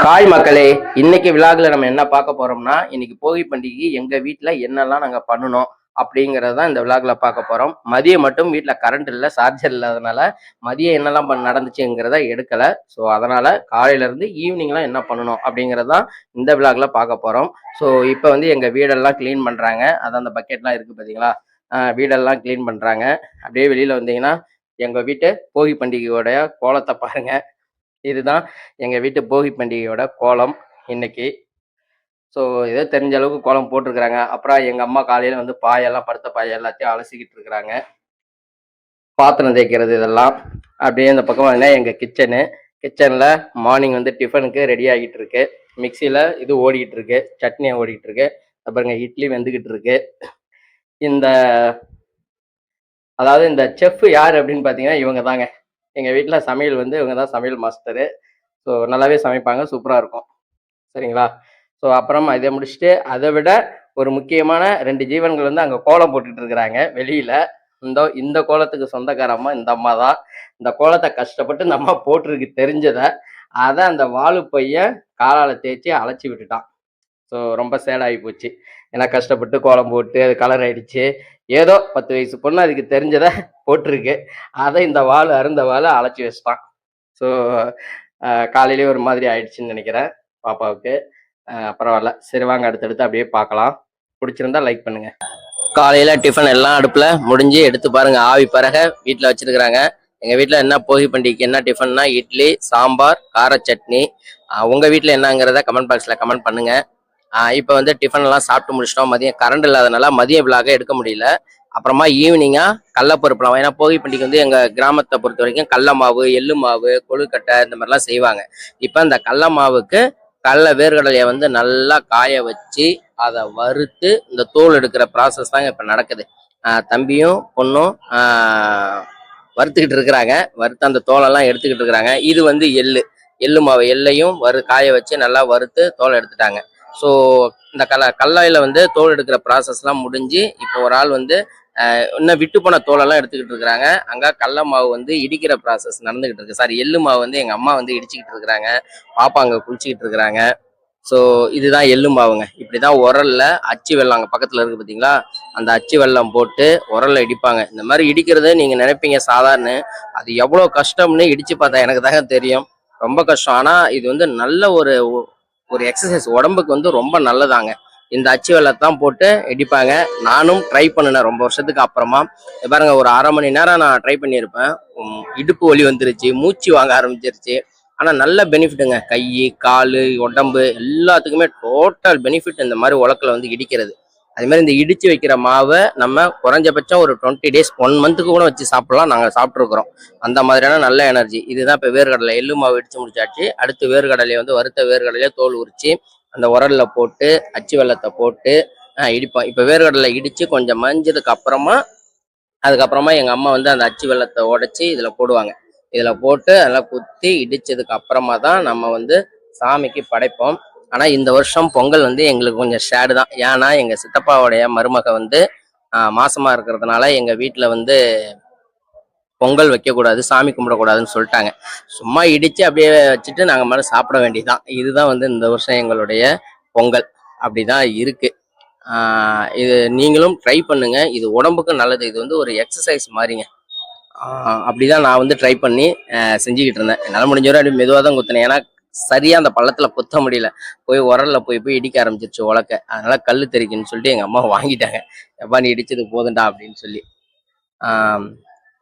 Hi மக்களே, இன்னைக்கு விழாவில் நம்ம என்ன பார்க்க போறோம்னா, இன்னைக்கு போகி பண்டிகை எங்க வீட்டில் என்னெல்லாம் நாங்கள் பண்ணணும் அப்படிங்கிறதான் இந்த விழாவில் பார்க்க போறோம். மதியம் மட்டும் வீட்டில் கரண்ட் இல்லை, சார்ஜர் இல்லாதனால மதியம் என்னெல்லாம் நடந்துச்சுங்கிறத எடுக்கலை. ஸோ அதனால காலையிலேருந்து ஈவினிங்லாம் என்ன பண்ணணும் அப்படிங்கிறதான் இந்த விழாவில் பார்க்க போறோம். ஸோ இப்போ வந்து எங்கள் வீடெல்லாம் க்ளீன் பண்ணுறாங்க. அதான் அந்த பக்கெட்லாம் இருக்குது பார்த்தீங்களா, வீடெல்லாம் க்ளீன் பண்ணுறாங்க. அப்படியே வெளியில் வந்தீங்கன்னா எங்கள் வீட்டு போகி பண்டிகையோடைய கோலத்தை பாருங்க. இதுதான் எங்கள் வீட்டு போகி பண்டிகையோட கோலம் இன்னைக்கு. ஸோ ஏதோ தெரிஞ்ச அளவுக்கு கோலம் போட்டிருக்கிறாங்க. அப்புறம் எங்கள் அம்மா காலையில் வந்து பாயெல்லாம் படுத்த பாய எல்லாத்தையும் அலசிக்கிட்டு இருக்கிறாங்க. பாத்திரம் தேய்க்கிறது இதெல்லாம். அப்படியே இந்த பக்கம் வந்து எங்கள் கிச்சனில் மார்னிங் வந்து டிஃபனுக்கு ரெடி ஆகிட்டு இருக்கு. மிக்சியில் இது ஓடிக்கிட்டு இருக்கு, சட்னி ஓடிக்கிட்டு இருக்கு. அப்புறங்க இட்லி வெந்துக்கிட்டு இருக்கு. இந்த அதாவது இந்த செஃப் யார் அப்படின்னு பார்த்தீங்கன்னா இவங்க தாங்க. எங்கள் வீட்டில் சமையல் வந்து இவங்க தான் சமையல் மாஸ்டரு. ஸோ நல்லாவே சமைப்பாங்க, சூப்பராக இருக்கும். சரிங்களா? ஸோ அப்புறம் இதை முடிச்சுட்டு அதை விட ஒரு முக்கியமான 2 ஜீவன்கள் வந்து அங்கே கோலம் போட்டுட்டு இருக்கிறாங்க வெளியில். இந்த கோலத்துக்கு சொந்தக்கார அம்மா இந்த அம்மா தான். இந்த கோலத்தை கஷ்டப்பட்டு இந்த அம்மா போட்டிருக்கு தெரிஞ்சதை. அதை அந்த வாழு பையன் காலால் தேய்ச்சி அழைச்சி விட்டுட்டான். ஸோ ரொம்ப சேடாகி போச்சு. ஏன்னா கஷ்டப்பட்டு கோலம் போட்டு அது கலர் ஆயிடுச்சு. ஏதோ 10 வயசு பொண்ணு அதுக்கு தெரிஞ்சதை போட்டிருக்கு. அதை இந்த அருந்த வாழை அழைச்சி வச்சிட்டான். ஸோ காலையிலேயே ஒரு மாதிரி ஆயிடுச்சுன்னு நினைக்கிறேன் பாப்பாவுக்கு. பரவாயில்ல, சரி வாங்க அடுத்தடுத்து அப்படியே பார்க்கலாம். பிடிச்சிருந்தா லைக் பண்ணுங்க. காலையில் டிஃபன் எல்லாம் அடுப்பில் முடிஞ்சு எடுத்து பாருங்க, ஆவி பறக வீட்டில் வச்சிருக்கிறாங்க. எங்கள் வீட்டில் என்ன போகி பண்டிகைக்கு என்ன டிஃபன்னா இட்லி, சாம்பார், கார சட்னி. உங்கள் வீட்டில் என்னங்கிறத கமெண்ட் பாக்ஸில் கமெண்ட் பண்ணுங்க. இப்போ வந்து டிஃபன்லாம் சாப்பிட்டு முடிச்சிட்டோம். மதியம் கரண்ட் இல்லாதனால மதியம் விழாக எடுக்க முடியல. அப்புறமா ஈவினிங்காக கடலப்பருப்புலாம், ஏன்னா போகி பண்டிகை வந்து எங்கள் கிராமத்தை பொறுத்த வரைக்கும் கடல மாவு, எள்ளு மாவு, கொழுக்கட்டை இந்த மாதிரிலாம் செய்வாங்க. இப்போ இந்த கடல மாவுக்கு கடல வேர்க்கடலையை வந்து நல்லா காய வச்சு அதை வறுத்து இந்த தோல் எடுக்கிற ப்ராசஸ் தாங்க இப்போ நடக்குது. தம்பியும் பொண்ணும் வறுத்துக்கிட்டு இருக்கிறாங்க. வறுத்து அந்த தோலெல்லாம் எடுத்துக்கிட்டு இருக்கிறாங்க. இது வந்து எள்ளு மாவு, எள்ளையும் காய வச்சு நல்லா வறுத்து தோலை எடுத்துட்டாங்க. ஸோ இந்த கல்லாயில் வந்து தோல் எடுக்கிற ப்ராசஸ்லாம் முடிஞ்சு இப்போ ஒரு ஆள் வந்து இன்னும் விட்டு போன தோலெல்லாம் எடுத்துக்கிட்டு இருக்கிறாங்க. அங்கே கடல மாவு வந்து இடிக்கிற ப்ராசஸ் நடந்துகிட்டு இருக்கு. சாரி, எள்ளு மாவு வந்து எங்கள் அம்மா வந்து இடிச்சுக்கிட்டு இருக்கிறாங்க. பாப்பா அங்கே குளிச்சுக்கிட்டு இருக்கிறாங்க. ஸோ இதுதான் எள்ளு மாவுங்க. இப்படி தான் உரல்ல அச்சு வெல்லம் அங்கே பக்கத்தில் இருக்குது பார்த்தீங்களா, அந்த அச்சு வெல்லம் போட்டு உரல்ல இடிப்பாங்க. இந்த மாதிரி இடிக்கிறது நீங்கள் நினைப்பீங்க சாதாரண, அது எவ்வளோ கஷ்டம்னு இடிச்சு பார்த்தா எனக்கு தாங்க தெரியும். ரொம்ப கஷ்டம். ஆனால் இது வந்து நல்ல ஒரு எக்ஸசைஸ், உடம்புக்கு வந்து ரொம்ப நல்லதாங்க. இந்த அச்சு வெல்லத்தான் போட்டு இடிப்பாங்க. நானும் ட்ரை பண்ணினேன் ரொம்ப வருஷத்துக்கு அப்புறமா. பாருங்க, ஒரு 1/2 மணி நேரம் நான் ட்ரை பண்ணியிருப்பேன். இடுப்பு வலி வந்துருச்சு, மூச்சு வாங்க ஆரம்பிச்சிருச்சு. ஆனால் நல்ல பெனிஃபிட்டுங்க. கை, கால், உடம்பு எல்லாத்துக்குமே டோட்டல் பெனிஃபிட் இந்த மாதிரி உலக்கில் வந்து இடிக்கிறது. அது மாதிரி இந்த இடிச்சு வைக்கிற மாவை நம்ம குறைஞ்சபட்சம் ஒரு 20 days 1 monthக்கு கூட வச்சு சாப்பிடலாம். நாங்கள் சாப்பிட்ருக்குறோம். அந்த மாதிரியான நல்ல எனர்ஜி. இதுதான் இப்போ வேர்க்கடலை எள்ளு மாவு இடிச்சு முடிச்சாச்சு. அடுத்து வேர்க்கடலையை வந்து வறுத்த வேர்க்கடலையே தோல் உரிச்சு அந்த உரல்ல போட்டு அச்சு வெல்லத்தை போட்டு இடிப்போம். இப்போ வேர்க்கடலை இடிச்சு கொஞ்சம் மஞ்சதுக்கு அதுக்கப்புறமா எங்கள் அம்மா வந்து அந்த அச்சு வெல்லத்தை உடைச்சி இதில் போடுவாங்க. இதில் போட்டு அதெல்லாம் குத்தி இடிச்சதுக்கு அப்புறமா தான் நம்ம வந்து சாமிக்கு படைப்போம். ஆனால் இந்த வருஷம் பொங்கல் வந்து எங்களுக்கு கொஞ்சம் ஷேடு தான். ஏன்னா எங்கள் சித்தப்பாவுடைய மருமக வந்து மாசமாக இருக்கிறதுனால எங்கள் வீட்டில் வந்து பொங்கல் வைக்கக்கூடாது, சாமி கும்பிடக்கூடாதுன்னு சொல்லிட்டாங்க. சும்மா இடித்து அப்படியே வச்சுட்டு நாங்கள் மேலே சாப்பிட வேண்டியதுதான். இதுதான் வந்து இந்த வருஷம் எங்களுடைய பொங்கல். அப்படி தான் இருக்குது. இது நீங்களும் ட்ரை பண்ணுங்க. இது உடம்புக்கு நல்லது. இது வந்து ஒரு எக்ஸசைஸ் மாதிரிங்க. அப்படிதான் நான் வந்து ட்ரை பண்ணி செஞ்சுக்கிட்டு இருந்தேன். என்னால் முடிஞ்ச வரை அப்படி மெதுவாக தான் குத்தினேன். ஏன்னா சரியா அந்த பள்ளத்தில் குத்த முடியல. உரல்ல போய் இடிக்க ஆரம்பிச்சிருச்சு உலக்க. அதனால கல் தெரிக்குன்னு சொல்லிட்டு எங்கள் அம்மா வாங்கிட்டாங்க. எப்பா நீ இடிச்சது போதுண்டா அப்படின்னு சொல்லி.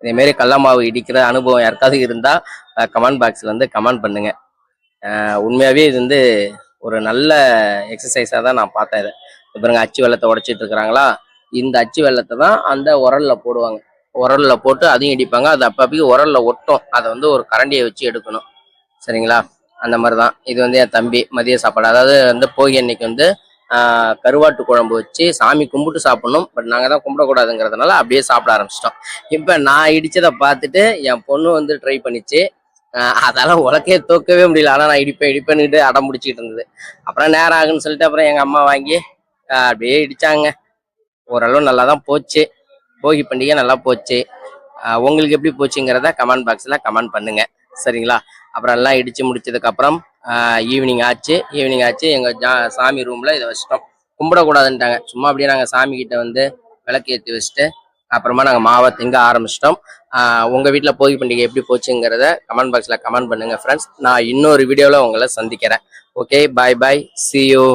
இதேமாரி கடல மாவு இடிக்கிற அனுபவம் யாருக்காவது இருந்தால் கமெண்ட் பாக்ஸில் வந்து கமெண்ட் பண்ணுங்க. உண்மையாகவே இது வந்து ஒரு நல்ல எக்ஸசைஸாக தான் நான் பார்த்தேன். இதை பாருங்க, அச்சு வெல்லத்தை உடைச்சிட்டு இருக்கிறாங்களா, இந்த அச்சு வெல்லத்தை தான் அந்த உரல்ல போடுவாங்க. உரல்ல போட்டு அதையும் இடிப்பாங்க. அது அப்பப்போ உரல்ல ஒட்டும். அதை வந்து ஒரு கரண்டியை வச்சு எடுக்கணும். சரிங்களா? அந்த மாதிரி தான் இது வந்து என் தம்பி மதிய சாப்பாடு. அதாவது வந்து போகி அன்னைக்கு வந்து கருவாட்டு குழம்பு வச்சு சாமி கும்பிட்டு சாப்பிடணும். பட் நாங்கள் தான் கும்பிடக்கூடாதுங்கிறதுனால அப்படியே சாப்பிட ஆரம்பிச்சிட்டோம். இப்போ நான் இடிச்சதை பார்த்துட்டு என் பொண்ணு வந்து ட்ரை பண்ணிச்சு. அதெல்லாம் உலக்கையே தூக்கவே முடியல. ஆனால் நான் இடிப்பேன்னுட்டு அடம் முடிச்சுக்கிட்டு இருந்தது. அப்புறம் நேரம் ஆகுன்னு சொல்லிட்டு அப்புறம் எங்கள் அம்மா வாங்கி அப்படியே இடிச்சாங்க. ஓரளவு நல்லா தான் போச்சு. போகி பண்டிகை நல்லா போச்சு. உங்களுக்கு எப்படி போச்சுங்கிறத கமெண்ட் பாக்ஸில் கமெண்ட் பண்ணுங்க. சரிங்களா? அப்புறம் எல்லாம் இடித்து முடிச்சதுக்கப்புறம் ஈவினிங் ஆச்சு எங்கள் சாமி ரூமில் இதை வச்சிட்டோம். கும்பிடக்கூடாதுன்ட்டாங்க. சும்மா அப்படியே நாங்கள் சாமி கிட்ட வந்து விளக்கு ஏற்றி வச்சுட்டு அப்புறமா நாங்கள் மாவை திங்க ஆரம்பிச்சிட்டோம். உங்கள் வீட்டில் போகி பண்டிகை எப்படி போச்சுங்கிறத கமெண்ட் பாக்ஸில் கமெண்ட் பண்ணுங்கள் ஃப்ரெண்ட்ஸ். நான் இன்னொரு வீடியோவில் உங்களை சந்திக்கிறேன். Okay, bye bye, see you.